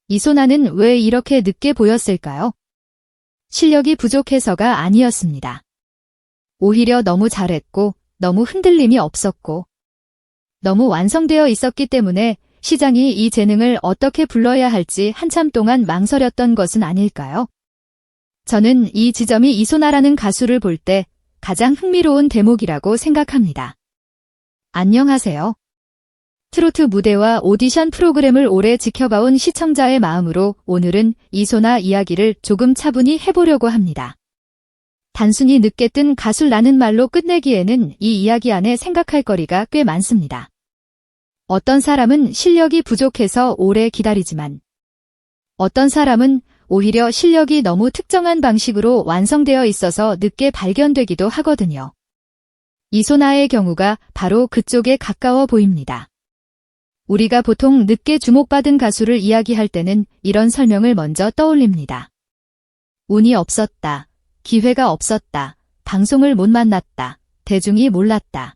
이소나는 왜 이렇게 늦게 보였을까요? 실력이 부족해서가 아니었습니다. 오히려 너무 잘했고, 너무 흔들림이 없었고, 너무 완성되어 있었기 때문에 시장이 이 재능을 어떻게 불러야 할지 한참 동안 망설였던 것은 아닐까요? 저는 이 지점이 이소나라는 가수를 볼 때 가장 흥미로운 대목이라고 생각합니다. 안녕하세요. 트로트 무대와 오디션 프로그램을 오래 지켜봐온 시청자의 마음으로 오늘은 이소나 이야기를 조금 차분히 해보려고 합니다. 단순히 늦게 뜬 가수라는 말로 끝내기에는 이 이야기 안에 생각할 거리가 꽤 많습니다. 어떤 사람은 실력이 부족해서 오래 기다리지만 어떤 사람은 오히려 실력이 너무 특정한 방식으로 완성되어 있어서 늦게 발견되기도 하거든요. 이소나의 경우가 바로 그쪽에 가까워 보입니다. 우리가 보통 늦게 주목받은 가수를 이야기할 때는 이런 설명을 먼저 떠올립니다. 운이 없었다, 기회가 없었다, 방송을 못 만났다, 대중이 몰랐다.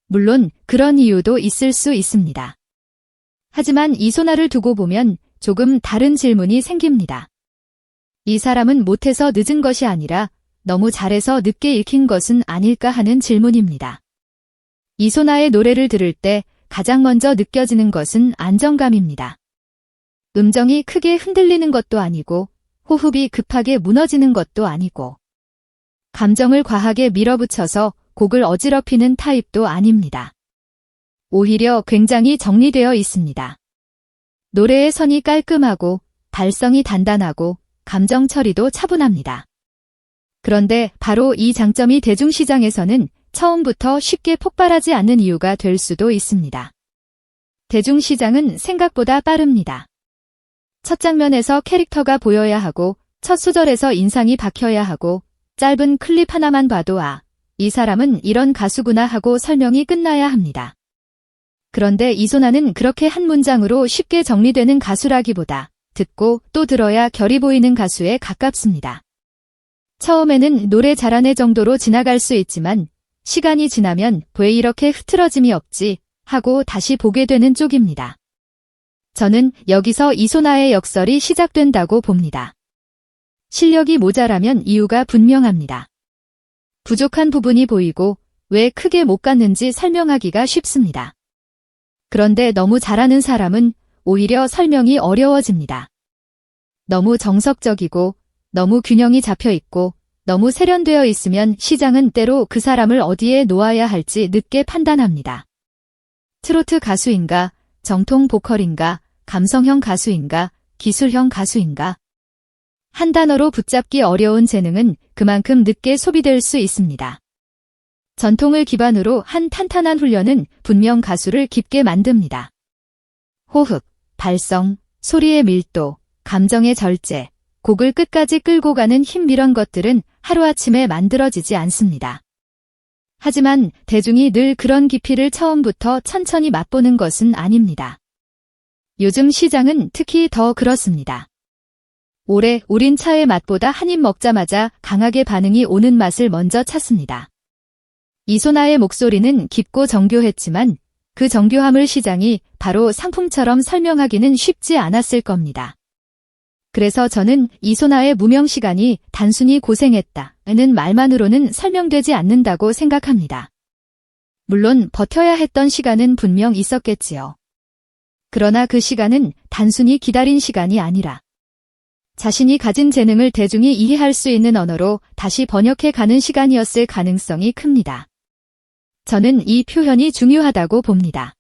물론 그런 이유도 있을 수 있습니다. 하지만 이소나를 두고 보면 조금 다른 질문이 생깁니다. 이 사람은 못해서 늦은 것이 아니라 너무 잘해서 늦게 읽힌 것은 아닐까 하는 질문입니다. 이소나의 노래를 들을 때 가장 먼저 느껴지는 것은 안정감입니다. 음정이 크게 흔들리는 것도 아니고 호흡이 급하게 무너지는 것도 아니고 감정을 과하게 밀어붙여서 곡을 어지럽히는 타입도 아닙니다. 오히려 굉장히 정리되어 있습니다. 노래의 선이 깔끔하고 발성이 단단하고 감정 처리도 차분합니다. 그런데 바로 이 장점이 대중시장에서는 처음부터 쉽게 폭발하지 않는 이유가 될 수도 있습니다. 대중시장은 생각보다 빠릅니다. 첫 장면에서 캐릭터가 보여야 하고 첫 소절에서 인상이 박혀야 하고 짧은 클립 하나만 봐도 이 사람은 이런 가수구나 하고 설명이 끝나야 합니다. 그런데 이소나는 그렇게 한 문장으로 쉽게 정리되는 가수라기보다 듣고 또 들어야 결이 보이는 가수에 가깝습니다. 처음에는 노래 잘하네 정도로 지나갈 수 있지만 시간이 지나면 왜 이렇게 흐트러짐이 없지 하고 다시 보게 되는 쪽입니다. 저는 여기서 이소나의 역설이 시작된다고 봅니다. 실력이 모자라면 이유가 분명합니다. 부족한 부분이 보이고 왜 크게 못 갔는지 설명하기가 쉽습니다. 그런데 너무 잘하는 사람은 오히려 설명이 어려워집니다. 너무 정석적이고 너무 균형이 잡혀 있고 너무 세련되어 있으면 시장은 때로 그 사람을 어디에 놓아야 할지 늦게 판단합니다. 트로트 가수인가, 정통 보컬인가, 감성형 가수인가, 기술형 가수인가. 한 단어로 붙잡기 어려운 재능은 그만큼 늦게 소비될 수 있습니다. 전통을 기반으로 한 탄탄한 훈련은 분명 가수를 깊게 만듭니다. 호흡, 발성, 소리의 밀도, 감정의 절제, 곡을 끝까지 끌고 가는 힘 이런 것들은 하루아침에 만들어지지 않습니다. 하지만 대중이 늘 그런 깊이를 처음부터 천천히 맛보는 것은 아닙니다. 요즘 시장은 특히 더 그렇습니다. 오래 우린 차의 맛보다 한 입 먹자마자 강하게 반응이 오는 맛을 먼저 찾습니다. 이소나의 목소리는 깊고 정교했지만 그 정교함을 시장이 바로 상품처럼 설명하기는 쉽지 않았을 겁니다. 그래서 저는 이소나의 무명 시간이 단순히 고생했다는 말만으로는 설명되지 않는다고 생각합니다. 물론 버텨야 했던 시간은 분명 있었겠지요. 그러나 그 시간은 단순히 기다린 시간이 아니라 자신이 가진 재능을 대중이 이해할 수 있는 언어로 다시 번역해 가는 시간이었을 가능성이 큽니다. 저는 이 표현이 중요하다고 봅니다.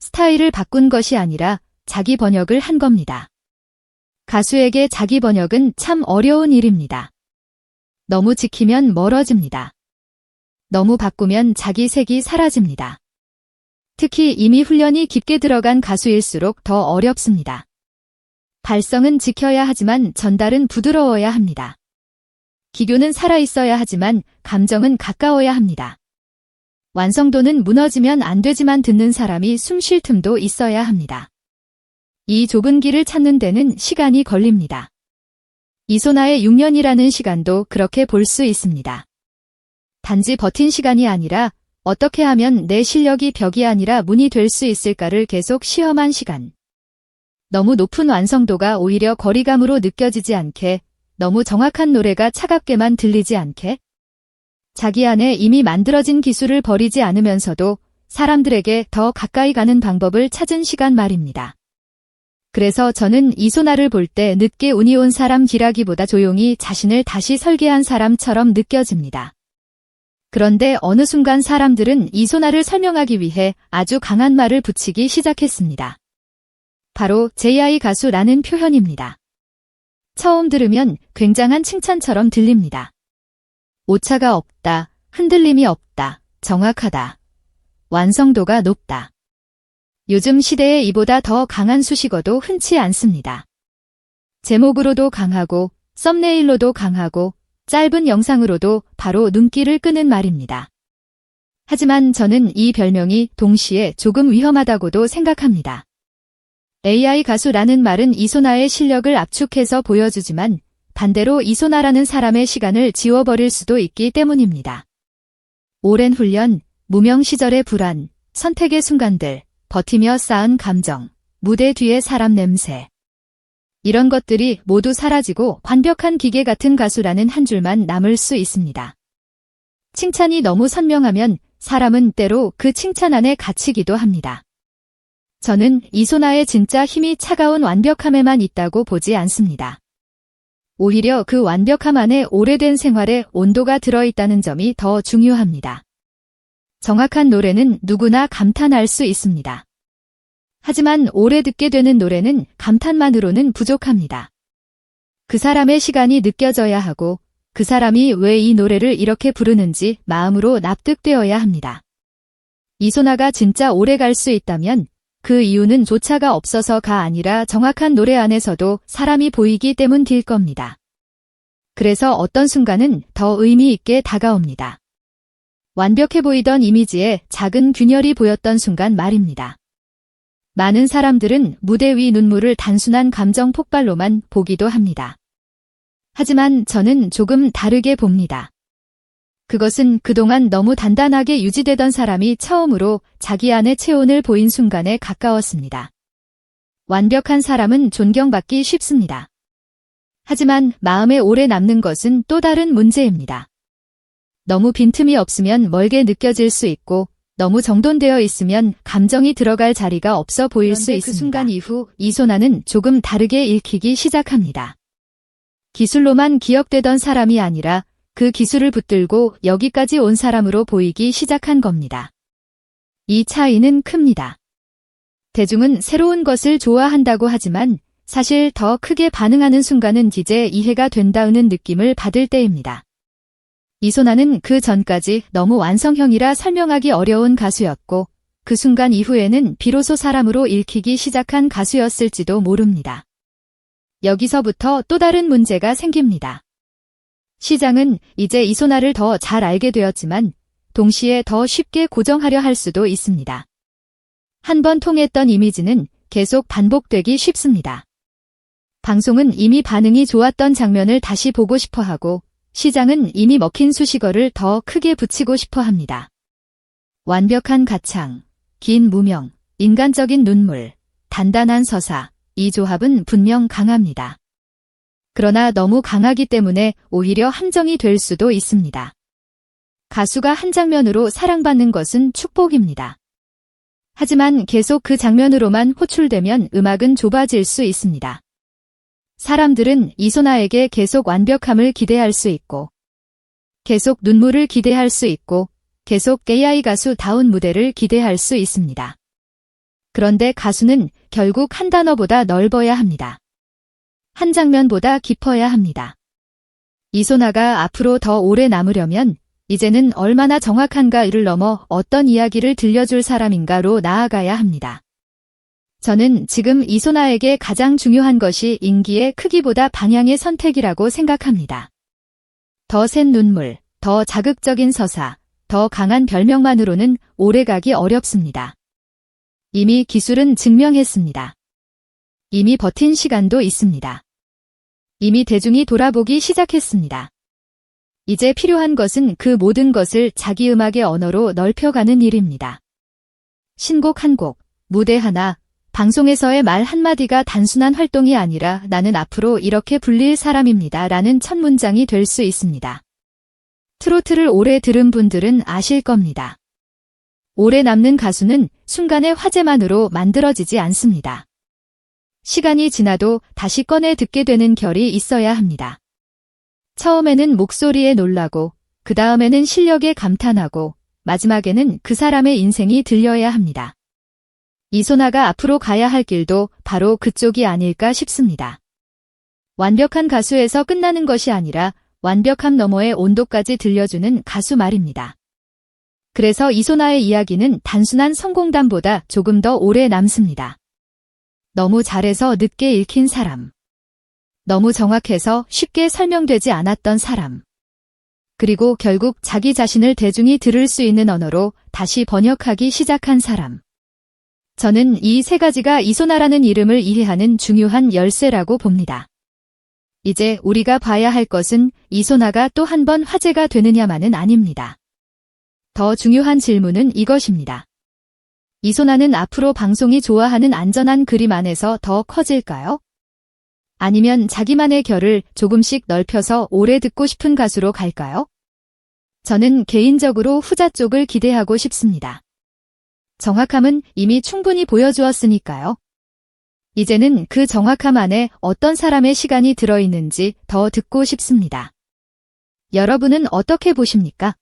스타일을 바꾼 것이 아니라 자기 번역을 한 겁니다. 가수에게 자기 번역은 참 어려운 일입니다. 너무 지키면 멀어집니다. 너무 바꾸면 자기 색이 사라집니다. 특히 이미 훈련이 깊게 들어간 가수일수록 더 어렵습니다. 발성은 지켜야 하지만 전달은 부드러워야 합니다. 기교는 살아있어야 하지만 감정은 가까워야 합니다. 완성도는 무너지면 안 되지만 듣는 사람이 숨 쉴 틈도 있어야 합니다. 이 좁은 길을 찾는 데는 시간이 걸립니다. 이소나의 6년이라는 시간도 그렇게 볼 수 있습니다. 단지 버틴 시간이 아니라 어떻게 하면 내 실력이 벽이 아니라 문이 될 수 있을까를 계속 시험한 시간. 너무 높은 완성도가 오히려 거리감으로 느껴지지 않게, 너무 정확한 노래가 차갑게만 들리지 않게, 자기 안에 이미 만들어진 기술을 버리지 않으면서도 사람들에게 더 가까이 가는 방법을 찾은 시간 말입니다. 그래서 저는 이소나를 볼 때 늦게 운이 온 사람 기라기보다 조용히 자신을 다시 설계한 사람처럼 느껴집니다. 그런데 어느 순간 사람들은 이소나를 설명하기 위해 아주 강한 말을 붙이기 시작했습니다. 바로 JI 가수라는 표현입니다. 처음 들으면 굉장한 칭찬처럼 들립니다. 오차가 없다, 흔들림이 없다, 정확하다, 완성도가 높다. 요즘 시대에 이보다 더 강한 수식어도 흔치 않습니다. 제목으로도 강하고, 썸네일로도 강하고, 짧은 영상으로도 바로 눈길을 끄는 말입니다. 하지만 저는 이 별명이 동시에 조금 위험하다고도 생각합니다. AI 가수라는 말은 이소나의 실력을 압축해서 보여주지만 반대로 이소나라는 사람의 시간을 지워버릴 수도 있기 때문입니다. 오랜 훈련, 무명 시절의 불안, 선택의 순간들, 버티며 쌓은 감정, 무대 뒤의 사람 냄새. 이런 것들이 모두 사라지고 완벽한 기계 같은 가수라는 한 줄만 남을 수 있습니다. 칭찬이 너무 선명하면 사람은 때로 그 칭찬 안에 갇히기도 합니다. 저는 이소나의 진짜 힘이 차가운 완벽함에만 있다고 보지 않습니다. 오히려 그 완벽함 안에 오래된 생활에 온도가 들어있다는 점이 더 중요합니다. 정확한 노래는 누구나 감탄할 수 있습니다. 하지만 오래 듣게 되는 노래는 감탄만으로는 부족합니다. 그 사람의 시간이 느껴져야 하고 그 사람이 왜 이 노래를 이렇게 부르는지 마음으로 납득되어야 합니다. 이소나가 진짜 오래 갈 수 있다면 그 이유는 조차가 없어서가 아니라 정확한 노래 안에서도 사람이 보이기 때문일 겁니다. 그래서 어떤 순간은 더 의미 있게 다가옵니다. 완벽해 보이던 이미지에 작은 균열이 보였던 순간 말입니다. 많은 사람들은 무대 위 눈물을 단순한 감정 폭발로만 보기도 합니다. 하지만 저는 조금 다르게 봅니다. 그것은 그동안 너무 단단하게 유지되던 사람이 처음으로 자기 안의 체온을 보인 순간에 가까웠습니다. 완벽한 사람은 존경받기 쉽습니다. 하지만 마음에 오래 남는 것은 또 다른 문제입니다. 너무 빈틈이 없으면 멀게 느껴질 수 있고 너무 정돈되어 있으면 감정이 들어갈 자리가 없어 보일 수 있습니다. 그 순간 이후 이소나는 조금 다르게 읽히기 시작합니다. 기술로만 기억되던 사람이 아니라 그 기술을 붙들고 여기까지 온 사람으로 보이기 시작한 겁니다. 이 차이는 큽니다. 대중은 새로운 것을 좋아한다고 하지만 사실 더 크게 반응하는 순간은 이제 이해가 된다는 느낌을 받을 때입니다. 이소나는 그 전까지 너무 완성형이라 설명하기 어려운 가수였고 그 순간 이후에는 비로소 사람으로 읽히기 시작한 가수였을지도 모릅니다. 여기서부터 또 다른 문제가 생깁니다. 시장은 이제 이소나를 더 잘 알게 되었지만 동시에 더 쉽게 고정하려 할 수도 있습니다. 한 번 통했던 이미지는 계속 반복되기 쉽습니다. 방송은 이미 반응이 좋았던 장면을 다시 보고 싶어 하고 시장은 이미 먹힌 수식어를 더 크게 붙이고 싶어 합니다. 완벽한 가창, 긴 무명, 인간적인 눈물, 단단한 서사, 이 조합은 분명 강합니다. 그러나 너무 강하기 때문에 오히려 함정이 될 수도 있습니다. 가수가 한 장면으로 사랑받는 것은 축복입니다. 하지만 계속 그 장면으로만 호출되면 음악은 좁아질 수 있습니다. 사람들은 이소나에게 계속 완벽함을 기대할 수 있고 계속 눈물을 기대할 수 있고 계속 AI 가수다운 무대를 기대할 수 있습니다. 그런데 가수는 결국 한 단어보다 넓어야 합니다. 한 장면보다 깊어야 합니다. 이소나가 앞으로 더 오래 남으려면 이제는 얼마나 정확한가를 넘어 어떤 이야기를 들려줄 사람인가로 나아가야 합니다. 저는 지금 이소나에게 가장 중요한 것이 인기의 크기보다 방향의 선택이라고 생각합니다. 더 센 눈물, 더 자극적인 서사, 더 강한 별명만으로는 오래가기 어렵습니다. 이미 기술은 증명했습니다. 이미 버틴 시간도 있습니다. 이미 대중이 돌아보기 시작했습니다. 이제 필요한 것은 그 모든 것을 자기 음악의 언어로 넓혀가는 일입니다. 신곡 한 곡, 무대 하나, 방송에서의 말 한마디가 단순한 활동이 아니라 나는 앞으로 이렇게 불릴 사람입니다. 라는 첫 문장이 될 수 있습니다. 트로트를 오래 들은 분들은 아실 겁니다. 오래 남는 가수는 순간의 화제만으로 만들어지지 않습니다. 시간이 지나도 다시 꺼내 듣게 되는 결이 있어야 합니다. 처음에는 목소리에 놀라고, 그 다음에는 실력에 감탄하고, 마지막에는 그 사람의 인생이 들려야 합니다. 이소나가 앞으로 가야 할 길도 바로 그쪽이 아닐까 싶습니다. 완벽한 가수에서 끝나는 것이 아니라 완벽함 너머의 온도까지 들려주는 가수 말입니다. 그래서 이소나의 이야기는 단순한 성공담보다 조금 더 오래 남습니다. 너무 잘해서 늦게 읽힌 사람. 너무 정확해서 쉽게 설명되지 않았던 사람. 그리고 결국 자기 자신을 대중이 들을 수 있는 언어로 다시 번역하기 시작한 사람. 저는 이 세 가지가 이소나라는 이름을 이해하는 중요한 열쇠라고 봅니다. 이제 우리가 봐야 할 것은 이소나가 또 한 번 화제가 되느냐만은 아닙니다. 더 중요한 질문은 이것입니다. 이소나는 앞으로 방송이 좋아하는 안전한 그림 안에서 더 커질까요? 아니면 자기만의 결을 조금씩 넓혀서 오래 듣고 싶은 가수로 갈까요? 저는 개인적으로 후자 쪽을 기대하고 싶습니다. 정확함은 이미 충분히 보여주었으니까요. 이제는 그 정확함 안에 어떤 사람의 시간이 들어있는지 더 듣고 싶습니다. 여러분은 어떻게 보십니까?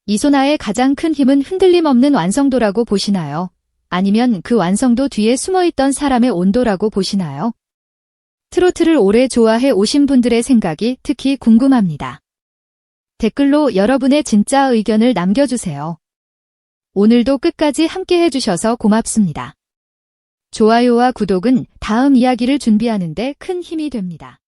이소나의 가장 큰 힘은 흔들림 없는 완성도라고 보시나요? 아니면 그 완성도 뒤에 숨어있던 사람의 온도라고 보시나요? 트로트를 오래 좋아해 오신 분들의 생각이 특히 궁금합니다. 댓글로 여러분의 진짜 의견을 남겨주세요. 오늘도 끝까지 함께 해주셔서 고맙습니다. 좋아요와 구독은 다음 이야기를 준비하는 데 큰 힘이 됩니다.